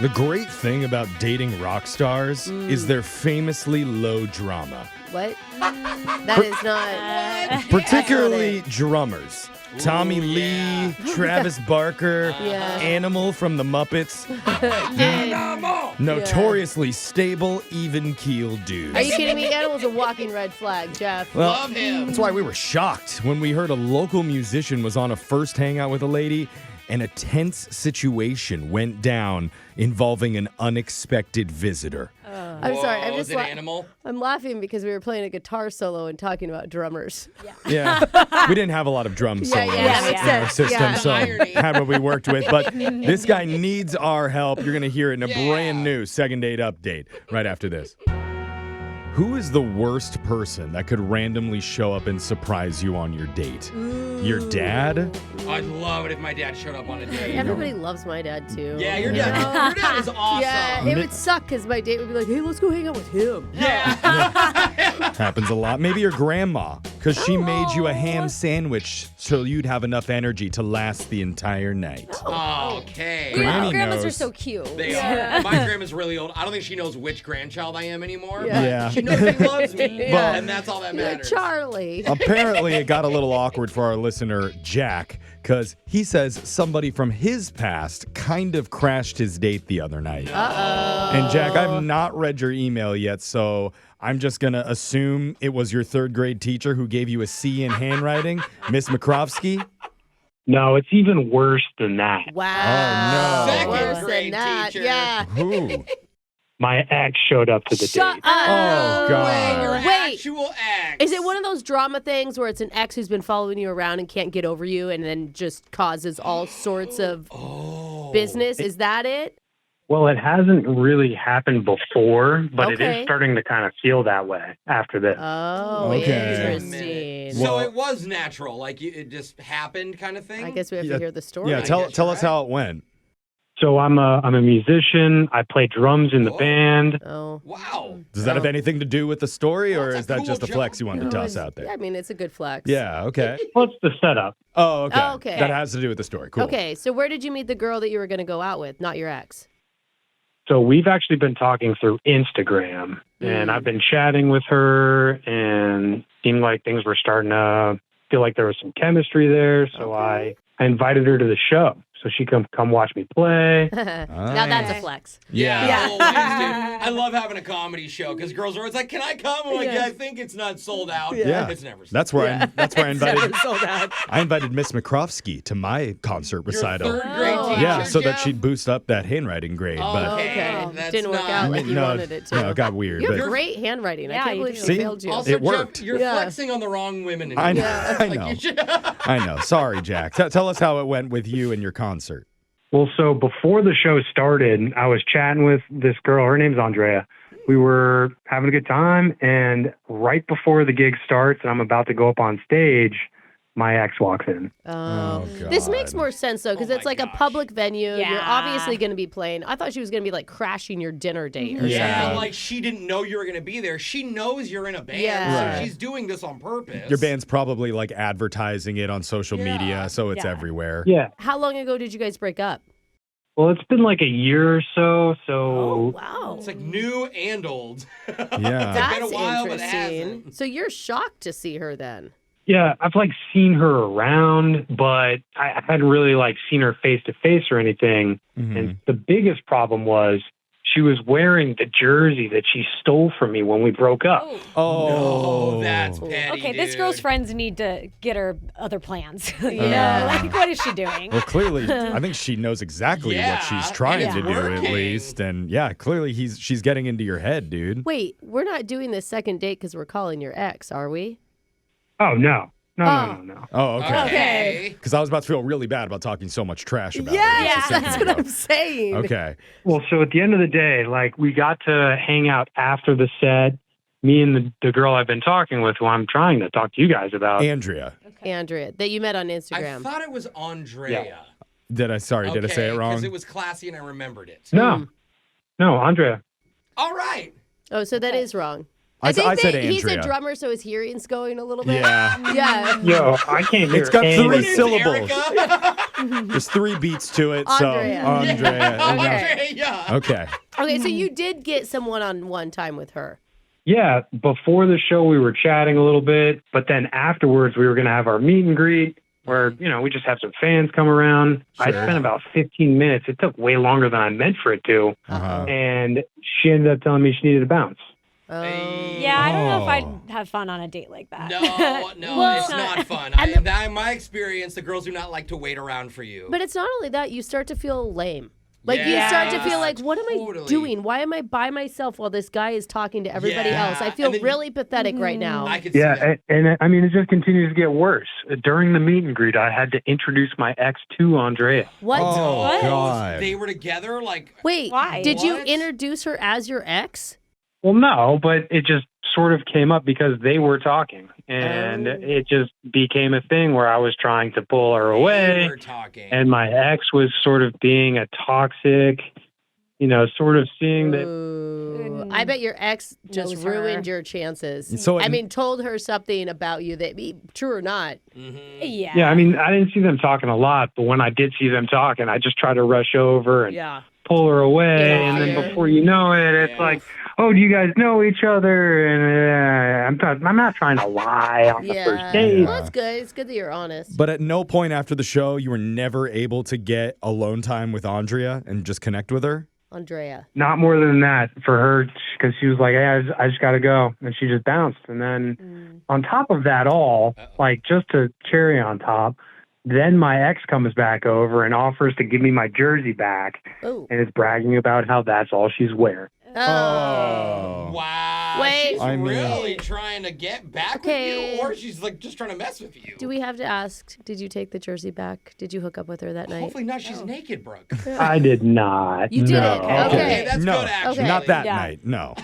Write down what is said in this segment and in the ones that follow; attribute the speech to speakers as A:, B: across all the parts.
A: The great thing about dating rock stars is their famously low drama.
B: What? That is not.
A: Particularly drummers. Tommy Lee,
C: yeah.
A: Travis Barker,
B: Yeah.
A: Animal from the Muppets.
C: Animal!
A: Notoriously stable, even-keeled dudes.
B: Are you kidding me? Animal's a walking red flag, Jeff.
A: Well,
C: Love him.
A: That's why we were shocked when we heard a local musician was on a first hangout with a lady and a tense situation went down involving an unexpected visitor.
B: I'm sorry. I'm
C: Was
B: just
C: it Animal?
B: I'm laughing because we were playing a guitar solo and talking about drummers.
A: Yeah. We didn't have a lot of drum solos
B: yeah,
A: in
B: makes
A: our
B: sense.
A: system,
B: Yeah.
A: so
C: Irony.
A: had what we worked with. But this guy needs our help. You're going to hear it in a brand new second date update right after this. Who is the worst person that could randomly show up and surprise you on your date? Your dad?
C: I'd love it if my dad showed up on a date.
B: Everybody loves my dad too.
C: Yeah, your dad is awesome.
B: Yeah, it would suck because my date would be like, "Hey, let's go hang out with him."
C: Yeah.
A: Happens a lot. Maybe your grandma, because she made you a ham sandwich so you'd have enough energy to last the entire night.
C: Okay.
A: Granny
D: Grandmas are
A: knows.
D: so cute.
C: They are. My grandma's really old. I don't think she knows which grandchild I am anymore.
A: Yeah.
C: She knows he loves me,
A: Well-
C: and that's all that
B: You're like,
C: matters.
B: Charlie.
A: Apparently, it got a little awkward for our listener, Jack, because he says somebody from his past kind of crashed his date the other night.
B: Uh-oh.
A: And Jack, I've not read your email yet, so I'm just going to assume it was your third grade teacher who gave you a C in handwriting, Miss Mikrovsky.
E: No, it's even worse than that.
B: Wow.
A: Oh, no.
C: Second
B: Worse
C: grade
B: than that.
C: teacher.
B: Yeah.
A: Who?
E: My ex showed up to the
B: Shut
E: date.
B: up.
A: Oh, God.
C: Your
B: Wait.
C: actual ex.
B: Is it one of those drama things where it's an ex who's been following you around and can't get over you and then just causes all sorts of business? Is that it?
E: Well, it hasn't really happened before, but it
B: Okay.
E: is starting to kind of feel that way after this.
B: Oh,
A: Okay.
B: interesting.
C: So
A: Well-
C: it was natural, like it just happened, kind of thing.
B: I guess we have
A: Yeah.
B: to hear the story.
A: Yeah,
C: I
A: tell
C: guess
A: us
C: you're
A: how it went.
E: So I'm a musician. I play drums in the
C: Whoa.
E: band.
B: Oh.
C: Wow.
A: Does that have anything to do with the story, or
C: That's a
A: is that
C: cool
A: just a
C: job.
A: flex you wanted to toss out
B: Yeah,
A: there?
B: I mean, it's a good flex.
A: Yeah, okay.
E: Well, it's the setup.
A: Oh, okay.
B: Oh, okay.
A: That has to do with the story. Cool.
B: Okay, so where did you meet the girl that you were going to go out with, not your ex?
E: So we've actually been talking through Instagram, and I've been chatting with her, and seemed like things were starting to feel like there was some chemistry there. So I invited her to the show so she come watch me play.
B: Now that's a flex.
A: Yeah.
C: Always, dude. I love having a comedy show because girls are always like, "Can I come?" I'm like,
B: Yeah.
C: "Yeah, I think it's not sold out."
A: Yeah.
C: It's never sold
A: That's where I invited
B: sold out.
A: I invited Miss Mikrovsky to my concert
C: Your
A: recital.
C: third grade
B: Oh.
C: teacher,
A: Yeah, so that
C: Jeff?
A: she'd boost up that handwriting grade. But
B: Okay.
C: That's
B: Didn't work
C: not-
B: out like you
A: no,
B: wanted it to.
A: no, it got weird.
B: You have
A: but
B: great handwriting. I
D: Yeah,
B: can't
D: you
B: believe
D: do.
B: she
A: See?
B: failed you.
C: Also,
A: It worked.
C: Jeff, you're
B: Yeah.
C: flexing on the wrong women.
A: I know.
B: Yeah.
A: I
C: Like,
A: know.
C: you should-
A: I know. Sorry, Jack. Tell us how it went with you and your concert.
E: Well, so before the show started, I was chatting with this girl. Her name's Andrea. We were having a good time, and right before the gig starts and I'm about to go up on stage, my ex walks in.
B: Oh,
A: God.
B: this makes more sense though, because
C: Oh
B: it's
C: my
B: like a
C: gosh.
B: public venue. You're
D: Yeah.
B: obviously going to be playing. I thought she was going to be like crashing your dinner date or
A: Yeah.
B: something.
C: like she didn't know you were going to be there. She knows you're in a band,
B: Yeah.
C: so
A: Right.
C: she's doing this on purpose.
A: Your band's probably like advertising it on social
C: Yeah.
A: media, so it's
D: Yeah.
A: everywhere.
E: Yeah.
B: How long ago did you guys break up?
E: Well, it's been like a year or so.
B: Oh, wow.
C: It's like new and old.
A: Yeah.
C: been
B: That's
C: a while, but it
B: interesting.
C: hasn't.
B: So you're shocked to see her then.
E: Yeah, I've like seen her around, but I hadn't really like seen her face to face or anything.
A: Mhm.
E: And the biggest problem was she was wearing the jersey that she stole from me when we broke up.
A: Oh,
C: No, that's petty,
D: Okay, this
C: dude.
D: girl's friends need to get her other plans. you
B: Yeah.
D: know, like what is she doing?
A: Well, clearly, I think she knows exactly what she's
C: Yeah,
A: trying
C: and
A: to
C: it's
A: do, at
C: working.
A: least. And yeah, clearly she's getting into your head, dude.
B: Wait, we're not doing this second date because we're calling your ex, are we?
E: Oh, no. No,
B: Oh.
E: no, no, no.
A: Oh, okay.
C: Okay.
A: Because I was about to feel really bad about talking so much trash about her.
B: Yes,
A: just a second
B: that's what
A: ago.
B: I'm saying.
A: Okay.
E: Well, so at the end of the day, like we got to hang out after the set. Me and the girl I've been talking with, who I'm trying to talk to you guys about.
A: Andrea.
B: Andrea, that you met on
C: I
B: Instagram.
C: thought it was Andrea.
A: Did I say it wrong?
C: Because it was classy and I remembered it.
E: No, Andrea.
C: All right.
B: Oh, so that is wrong.
A: I
B: think
A: said
B: that he's a
A: Andrea.
B: drummer, so his hearing's going a little bit.
A: Yeah.
B: Yeah.
E: Yo, I can't hear
A: It's got
E: anything.
A: three
C: Name's
A: syllables.
C: Erica.
A: There's 3 beats to it.
B: Andrea.
A: So, Andrea.
C: Andrea.
A: Okay.
B: Okay, so you did get some one-on-one time with her.
E: Yeah, before the show we were chatting a little bit, but then afterwards we were going to have our meet and greet where, we just have some fans come around. I spent about 15 minutes. It took way longer than I meant for it to.
A: Uh-huh.
E: And she ended up telling me she needed to bounce.
B: Oh.
D: Yeah, I don't know if I'd have fun on a date like that.
C: No,
B: Well,
C: it's not fun. In my experience, the girls do not like to wait around for you.
B: But it's not only that, you start to feel lame. Like, you
C: Yeah,
B: start to feel like, what am I
C: totally.
B: doing? Why am I by myself while this guy is talking to everybody
C: Yeah,
B: else? I feel
C: and then-
B: really pathetic right now.
C: I could see that.
E: And I mean, it just continues to get worse. During the meet and greet, I had to introduce my ex to Andrea.
B: What?
A: Oh,
D: What?
A: God.
C: They were together, like.
B: Wait,
D: Why?
B: did you
C: What?
B: introduce her as your ex?
E: Well, no, but it just sort of came up because they were talking. And it just became a thing where I was trying to pull her
C: They
E: away.
C: were talking.
E: And my ex was sort of being a toxic, sort of seeing that.
B: Ooh, I bet your ex just
D: Knows her.
B: ruined your chances.
A: So
B: I mean, told her something about you that, true or not.
D: Yeah.
E: Yeah, I mean, I didn't see them talking a lot, but when I did see them talking, I just tried to rush over and
B: Yeah.
E: pull her away.
B: Yeah.
E: And then before you know it, it's like, oh, do you guys know each other? And I'm not trying to lie on the first date.
B: Well, it's good. It's good that you're honest.
A: But at no point after the show, you were never able to get alone time with Andrea and just connect with her?
B: Andrea.
E: Not more than that for her, because she was like, hey, I just got to go. And she just bounced. And then on top of that all, like just to cherry on top, then my ex comes back over and offers to give me my jersey back
B: Oh.
E: and is bragging about how that's all she's wearing.
A: Oh.
C: Wow.
B: Wait.
C: She's
A: I mean-
C: really trying to get back
B: Okay.
C: with you, or she's like just trying to mess with you.
B: Do we have to ask, did you take the jersey back? Did you hook up with her that night?
C: Hopefully not. She's naked, Brooke.
E: I did not.
B: You didn't?
E: No.
B: Okay.
C: That's
A: no,
C: good, actually.
A: not that
D: Yeah.
A: night. No.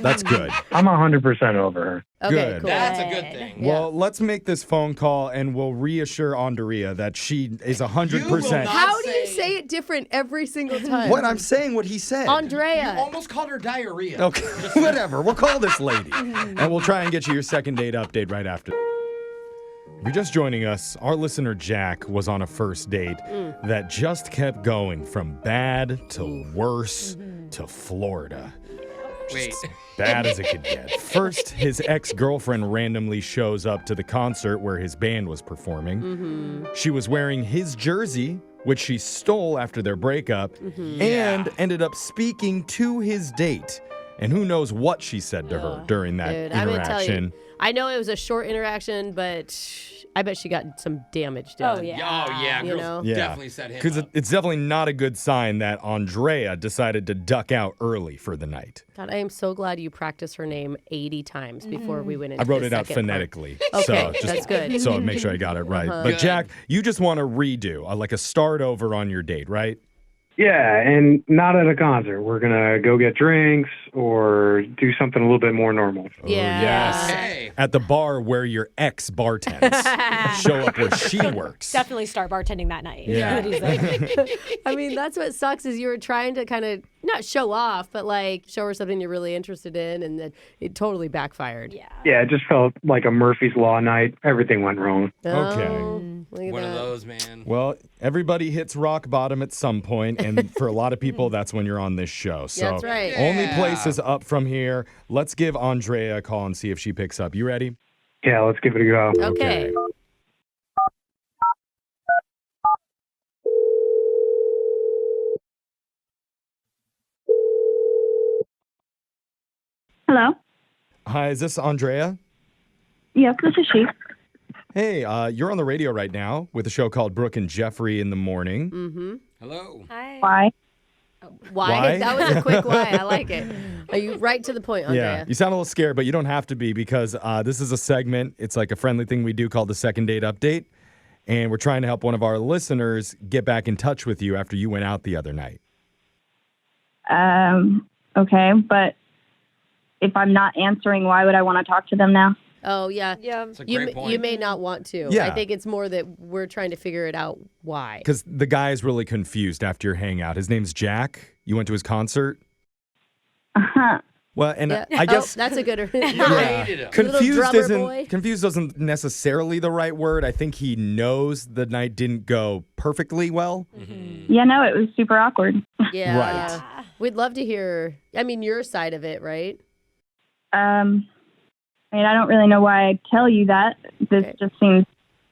A: That's good.
E: I'm 100% over her.
B: Okay,
A: Good.
B: cool.
C: That's a good thing.
A: Well, let's make this phone call and we'll reassure Andrea that she is 100%.
C: not-
B: How do you
C: say-
B: say it different every single time?
A: What? I'm saying what he said.
B: Andrea.
C: You almost called her diarrhea.
A: Okay, whatever. We'll call this lady. And we'll try and get you your second date update right after. If you're just joining us, our listener Jack was on a first date that just kept going from bad to worse to Florida.
C: Wait.
A: Bad as it could get. First, his ex-girlfriend randomly shows up to the concert where his band was performing. She was wearing his jersey, which she stole after their breakup, and ended up speaking to his date. And who knows what she said to her during that
B: Dude, I'm gonna tell
A: interaction.
B: you. I know it was a short interaction, but I bet she got some damage done.
D: Oh, yeah.
C: Oh, yeah.
B: You
C: Girls
B: know?
A: Yeah.
C: definitely set him
A: Because
C: up.
A: it's definitely not a good sign that Andrea decided to duck out early for the night.
B: God, I am so glad you practiced her name 80 times before we went into
A: I wrote
B: the
A: it out
B: second part.
A: phonetically.
B: Okay,
A: so just,
B: that's good.
A: So make sure I got it right. But
C: Good.
A: Jack, you just want to redo, like a start over on your date, right?
E: Yeah, and not at a concert. We're going to go get drinks or do something a little bit more normal.
B: Yeah.
A: yes.
C: Hey.
A: At the bar where your ex bartends. Show up where she works.
D: Definitely start bartending that night.
A: Yeah.
D: What he's like.
B: I mean, that's what sucks is you were trying to kind of not show off, but like show her something you're really interested in, and that it totally backfired.
D: Yeah.
E: Yeah, it just felt like a Murphy's Law night. Everything went wrong.
A: Okay.
B: Oh, look at
C: One of
B: that.
C: those, man.
A: Well, everybody hits rock bottom at some point, and for a lot of people, that's when you're on this show. So
B: That's right.
A: only
C: Yeah.
A: place is up from here. Let's give Andrea a call and see if she picks up. You ready?
E: Yeah, let's give it a go.
B: Okay.
F: Hello.
A: Hi, is this Andrea?
F: Yes, this is she.
A: Hey, you're on the radio right now with a show called Brooke and Jeffrey in the Morning.
B: Mm-hmm.
C: Hello.
D: Hi.
F: Why?
B: Why?
A: Why?
B: That was a quick why. I like it. Are you right to the point, Andrea?
A: Yeah, you sound a little scared, but you don't have to be because this is a segment. It's like a friendly thing we do called the second date update. And we're trying to help one of our listeners get back in touch with you after you went out the other night.
F: Okay, but if I'm not answering, why would I want to talk to them now?
B: Oh, yeah.
D: Yeah.
C: That's a great point.
B: You may not want to.
A: Yeah.
B: I think it's more that we're trying to figure it out why.
A: Because the guy is really confused after your hangout. His name's Jack. You went to his concert? Well, and
B: Yeah.
A: I guess
B: that's a good.
A: yeah.
C: Hated him.
A: Confused isn't necessarily the right word. I think he knows the night didn't go perfectly well.
F: Yeah, no, it was super awkward.
B: Yeah.
A: Right.
B: We'd love to hear. I mean, your side of it, right?
F: I mean, I don't really know why I tell you that. This
B: Okay.
F: just seems.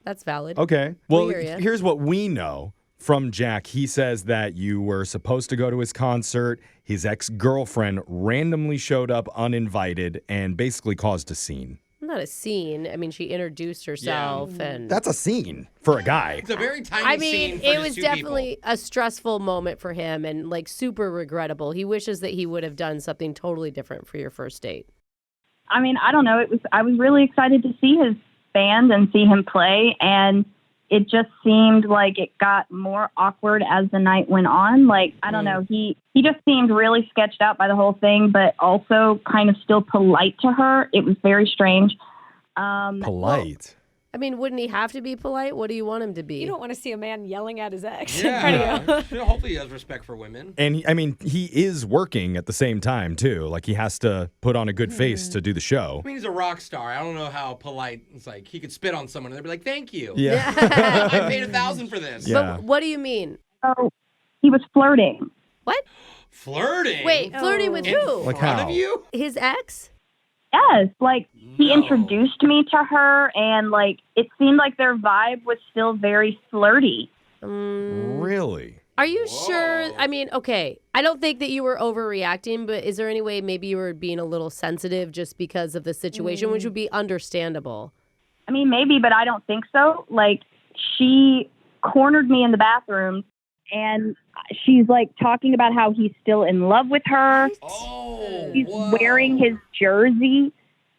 B: That's valid.
A: Okay. Well,
B: hear ya.
A: here's what we know from Jack. He says that you were supposed to go to his concert. His ex-girlfriend randomly showed up uninvited and basically caused a scene.
B: Not a scene. I mean, she introduced herself, and
A: That's a scene for a guy.
C: It's a very tiny
B: I
C: scene
B: mean,
C: for
B: it
C: just
B: was
C: two
B: definitely
C: people.
B: a stressful moment for him, and like super regrettable. He wishes that he would have done something totally different for your first date.
F: I mean, I don't know. I was really excited to see his band and see him play, and it just seemed like it got more awkward as the night went on. Like, I don't know. He just seemed really sketched out by the whole thing, but also kind of still polite to her. It was very strange.
A: Polite.
B: I mean, wouldn't he have to be polite? What do you want him to be?
D: You don't want to see a man yelling at his ex in front
C: Yeah.
D: of you.
C: Hopefully he has respect for women.
A: And he is working at the same time too. Like he has to put on a good face to do the show.
C: I mean, he's a rock star. I don't know how polite. It's like he could spit on someone and they'd be like, "Thank you.
A: Yeah.
C: I paid $1,000 for this."
A: Yeah.
B: But what do you mean?
F: So he was flirting.
B: What?
C: Flirting.
B: Wait, flirting with
C: In
B: who?
A: Like
C: front
A: how?
C: of you?
B: His ex?
F: Yes, like he
C: No.
F: introduced me to her, and like it seemed like their vibe was still very flirty.
A: Really?
B: Are you
C: Whoa.
B: sure? I mean, okay. I don't think that you were overreacting, but is there any way maybe you were being a little sensitive just because of the situation, which would be understandable?
F: I mean, maybe, but I don't think so. Like, she cornered me in the bathroom, and she's like talking about how he's still in love with her.
C: Oh,
F: He's
C: whoa.
F: wearing his jersey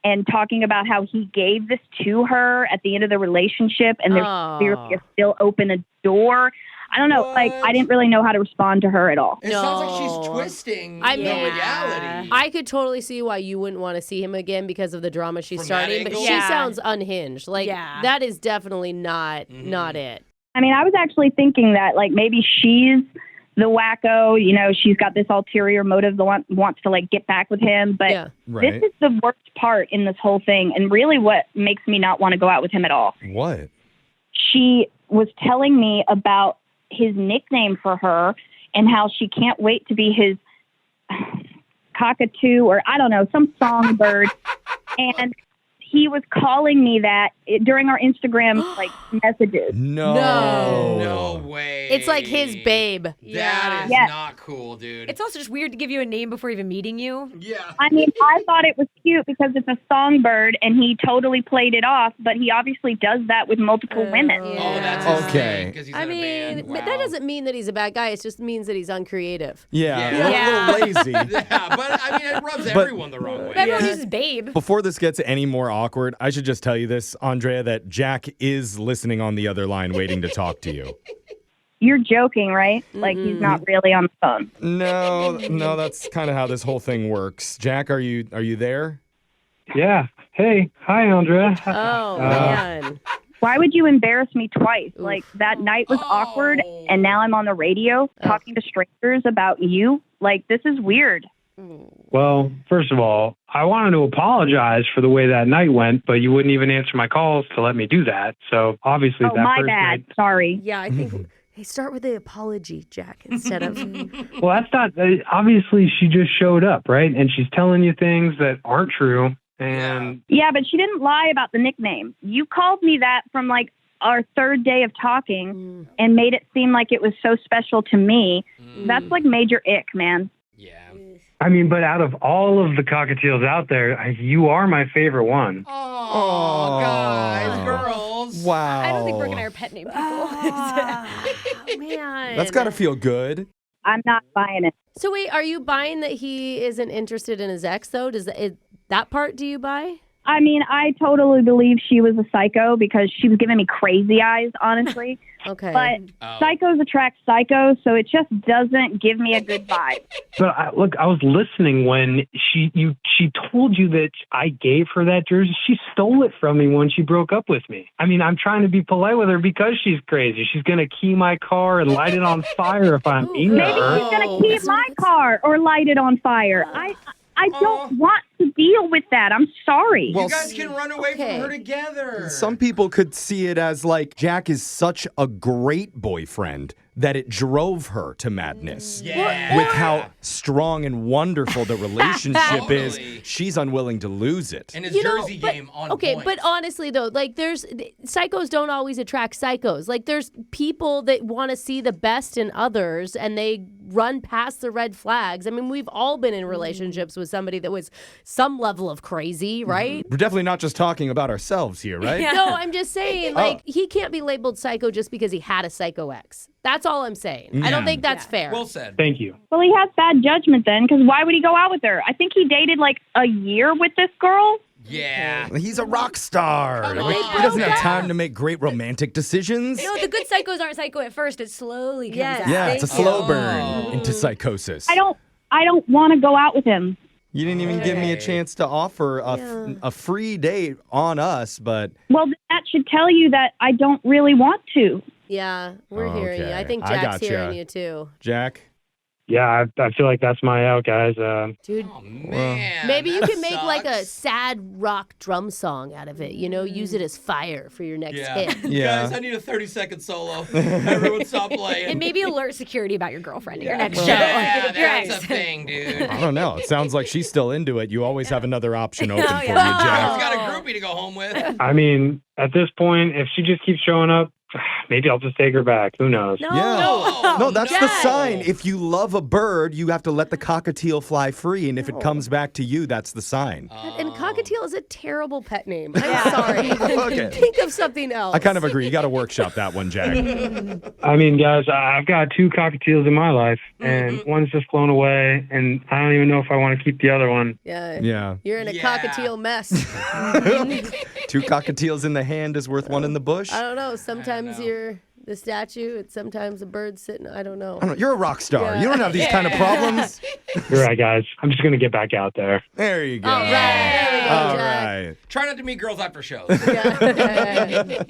F: and talking about how he gave this to her at the end of the relationship, and there's clearly a still open a door. I don't know. Like, I didn't really know how to respond to her at all.
C: It sounds like she's
B: No.
C: twisting
B: I
C: the
B: mean-
C: reality.
B: I could totally see why you wouldn't want to see him again because of the drama she's
C: From that
B: starting, but
C: angle?
B: she
D: Yeah.
B: sounds unhinged. Like,
D: Yeah.
B: that is definitely not it.
F: I mean, I was actually thinking that, like, maybe she's the wacko, you know, she's got this ulterior motive that wants to, like, get back with him. But
B: Yeah.
A: Right.
F: this is the worst part in this whole thing, and really what makes me not want to go out with him at all.
A: What?
F: She was telling me about his nickname for her and how she can't wait to be his cockatoo, or I don't know, some songbird. And he was calling me that during our Instagram like messages.
A: No.
C: No way.
B: It's like his babe.
C: That is
F: Yes.
C: not cool, dude.
D: It's also just weird to give you a name before even meeting you.
C: yeah.
F: I mean, I thought it was cute because it's a songbird and he totally played it off, but he obviously does that with multiple women.
B: yeah.
C: Oh, that's his
A: Okay.
C: thing, 'cause he's
B: I
C: in a
B: mean,
C: band.
B: but
C: Wow.
B: that doesn't mean that he's a bad guy. It just means that he's uncreative.
A: Yeah.
C: Yeah.
A: A little lazy.
C: Yeah, but I mean, it rubs everyone the wrong way.
D: Everyone uses babe.
A: Before this gets any more awkward, I should just tell you this, Andrea, that Jack is listening on the other line waiting to talk to you.
F: You're joking, right? Like he's not really on the phone.
A: No, that's kind of how this whole thing works. Jack, are you there?
E: Yeah. Hey. Hi, Andrea.
B: Oh, man.
F: Why would you embarrass me twice? Like that night was awkward, and now I'm on the radio talking to strangers about you. Like this is weird.
E: Well, first of all, I wanted to apologize for the way that night went, but you wouldn't even answer my calls to let me do that. So obviously
F: Oh,
E: that
F: my
E: first
F: bad.
E: night.
F: Sorry.
B: Yeah, I think. Hey, start with the apology, Jack, instead of.
E: Well, that's not. Obviously, she just showed up, right? And she's telling you things that aren't true. And
F: Yeah, but she didn't lie about the nickname. You called me that from like our third day of talking and made it seem like it was so special to me. That's like major ick, man.
C: Yeah.
E: I mean, but out of all of the cockatiels out there, you are my favorite one.
C: Oh, guys, girls.
A: Wow.
D: I don't think Brooke and I are pet name people.
B: Oh, man.
A: That's got to feel good.
F: I'm not buying it.
B: So wait, are you buying that he isn't interested in his ex though? That part do you buy?
F: I mean, I totally believe she was a psycho because she was giving me crazy eyes, honestly.
B: Okay.
F: But
C: Oh.
F: psychos attract psychos, so it just doesn't give me a good vibe.
E: But look, I was listening when she told you that I gave her that jersey. She stole it from me when she broke up with me. I mean, I'm trying to be polite with her because she's crazy. She's going to key my car and light it on fire if I'm mean to
F: Maybe
E: her.
F: she's going to keep my car or light it on fire. I don't want to deal with that. I'm sorry.
A: Well,
C: You guys can run away
B: Okay.
C: from her together.
A: Some people could see it as like Jack is such a great boyfriend that it drove her to madness.
C: Yeah.
A: With how strong and wonderful the relationship is,
C: Totally.
A: she's unwilling to lose it.
C: And his Jersey game on point.
B: But honestly though, like psychos don't always attract psychos. Like there's people that want to see the best in others and they run past the red flags. I mean, we've all been in relationships with somebody that was some level of crazy, right?
A: We're definitely not just talking about ourselves here, right?
B: No, I'm just saying, like, he can't be labeled psycho just because he had a psycho ex. That's all I'm saying. I don't think that's fair.
C: Well said.
E: Thank you.
F: Well, he has bad judgment then, because why would he go out with her? I think he dated like a year with this girl.
C: Yeah.
A: He's a rock star.
C: Come
A: Like,
C: on.
A: he doesn't have
B: broke
A: time to make great romantic decisions.
D: No, the good psychos aren't psycho at first. It slowly comes out.
A: Yeah, it's a
B: Thank
A: slow
B: you.
A: burn into psychosis.
F: I don't want to go out with him.
A: You didn't even give me a chance to offer a free date on us, but
F: Well, that should tell you that I don't really want to.
B: Yeah, we're hearing you. I think
A: Okay, I
B: Jack's
A: gotcha.
B: hearing you too.
A: Jack,
E: Yeah, I feel like that's my out, guys.
B: Dude,
C: Oh, man.
B: maybe you
C: that
B: can make like a
C: sucks.
B: sad rock drum song out of it. You know, use it as fire for your next
C: Yeah.
B: hit.
A: Yeah.
C: Guys, I need a 30-second solo. Everyone stop playing.
D: And maybe alert security about your girlfriend at your next show.
C: Yeah,
D: Your
C: that's a
D: ex.
C: thing, dude.
A: I don't know. It sounds like she's still into it. You always have another option open for you,
C: I've
A: Jack.
C: got a groupie to go home with.
E: I mean, at this point, if she just keeps showing up, maybe I'll just take her back. Who knows?
B: No.
A: Yeah. No, that's the
B: Jack.
A: sign. If you love a bird, you have to let the cockatiel fly free, and if it comes back to you, that's the sign.
B: And cockatiel is a terrible pet name. I'm sorry.
A: Okay.
B: Think of something else.
A: I kind of agree. You got to workshop that one, Jack.
E: I mean, guys, I've got 2 cockatiels in my life, and one's just flown away, and I don't even know if I want to keep the other one.
B: Yeah.
A: Yeah.
B: You're in a
C: Yeah.
B: cockatiel mess.
A: 2 cockatiels in the hand is worth one in the bush.
B: I don't know. Sometimes you're the statue, and sometimes a bird sitting. I don't know.
A: I don't know. You're a rock star.
B: Yeah.
A: You don't have these kind of problems.
E: You're right, guys. I'm just going to get back out there.
A: There you go.
B: All right. There we go,
A: All
B: Jack.
A: right.
C: Try not to meet girls after shows.
B: Yeah.